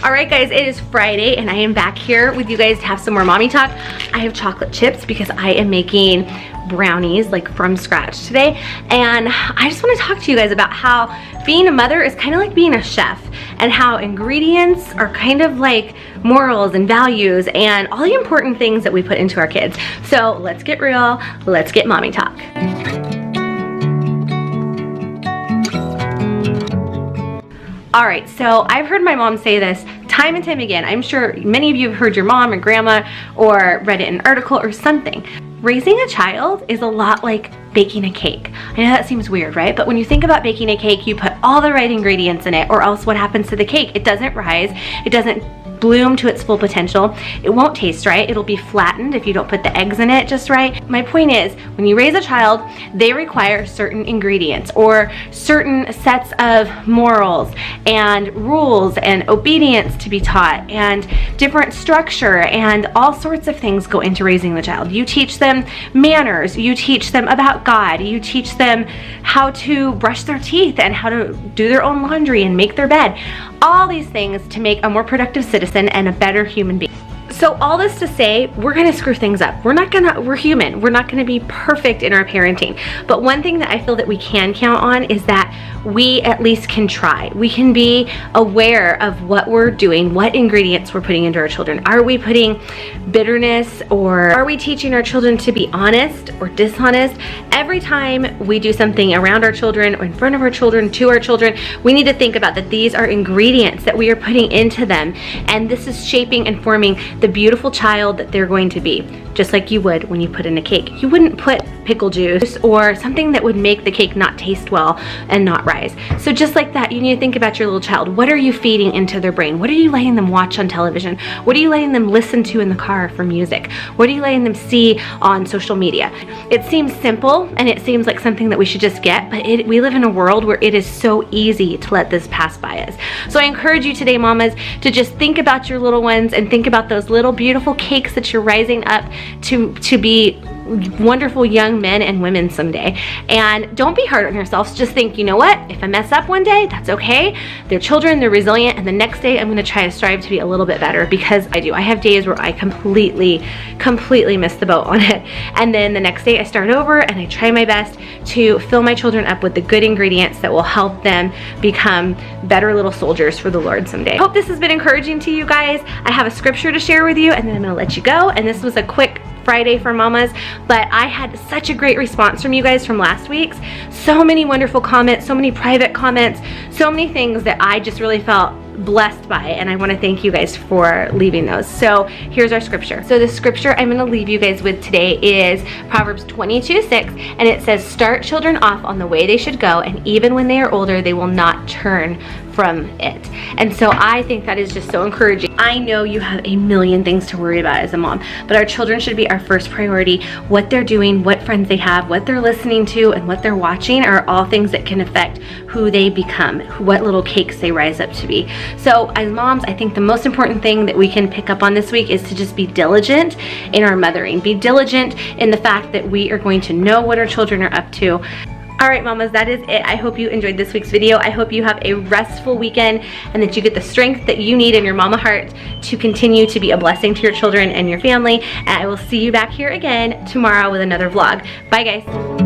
Alright guys, it is Friday and I am back here with you guys to have some more mommy talk. I have chocolate chips because I am making brownies like from scratch today, and I just want to talk to you guys about how being a mother is kind of like being a chef, and how ingredients are kind of like morals and values and all the important things that we put into our kids. So let's get real, let's get mommy talk. All right, so I've heard my mom say this time and time again. I'm sure many of you have heard your mom or grandma or read it in an article or something. Raising a child is a lot like baking a cake. I know that seems weird, right? But when you think about baking a cake, you put all the right ingredients in it, or else what happens to the cake? It doesn't rise, it doesn't bloom to its full potential. It won't taste right. It'll be flattened if you don't put the eggs in it just right. My point is, when you raise a child, they require certain ingredients or certain sets of morals and rules and obedience to be taught, and different structure, and all sorts of things go into raising the child. You teach them manners, you teach them about God, you teach them how to brush their teeth and how to do their own laundry and make their bed. All these things to make a more productive citizen and a better human being. So all this to say, we're gonna screw things up. We're human. We're not gonna be perfect in our parenting. But one thing that I feel that we can count on is that we at least can try. We can be aware of what we're doing, what ingredients we're putting into our children. Are we putting bitterness, or are we teaching our children to be honest or dishonest? Every time we do something around our children or in front of our children, to our children, we need to think about that these are ingredients that we are putting into them, and this is shaping and forming the beautiful child that they're going to be. Just like you would when you put in a cake. You wouldn't put pickle juice or something that would make the cake not taste well and not rise. So just like that, you need to think about your little child. What are you feeding into their brain? What are you letting them watch on television? What are you letting them listen to in the car for music? What are you letting them see on social media? It seems simple and it seems like something that we should just get, but we live in a world where it is so easy to let this pass by us. So I encourage you today, mamas, to just think about your little ones and think about those little beautiful cakes that you're rising up to be wonderful young men and women someday. And don't be hard on yourselves. Just think, you know what? If I mess up one day, that's okay. They're children, they're resilient, and the next day I'm gonna try to strive to be a little bit better, because I do. I have days where I completely miss the boat on it. And then the next day I start over and I try my best to fill my children up with the good ingredients that will help them become better little soldiers for the Lord someday. I hope this has been encouraging to you guys. I have a scripture to share with you, and then I'm gonna let you go. And this was a quick Friday for mamas, but I had such a great response from you guys from last week's. So many wonderful comments, so many private comments, so many things that I just really felt blessed by, and I want to thank you guys for leaving those. So here's our scripture. So the scripture I'm going to leave you guys with today is Proverbs 22:6, and it says, "Start children off on the way they should go, and even when they are older, they will not turn from it." And so I think that is just so encouraging. I know you have a million things to worry about as a mom, but our children should be our first priority. What they're doing, what friends they have, what they're listening to, and what they're watching are all things that can affect who they become, what little cakes they rise up to be. So as moms, I think the most important thing that we can pick up on this week is to just be diligent in our mothering. Be diligent in the fact that we are going to know what our children are up to. All right, mamas, that is it. I hope you enjoyed this week's video. I hope you have a restful weekend and that you get the strength that you need in your mama heart to continue to be a blessing to your children and your family. And I will see you back here again tomorrow with another vlog. Bye, guys.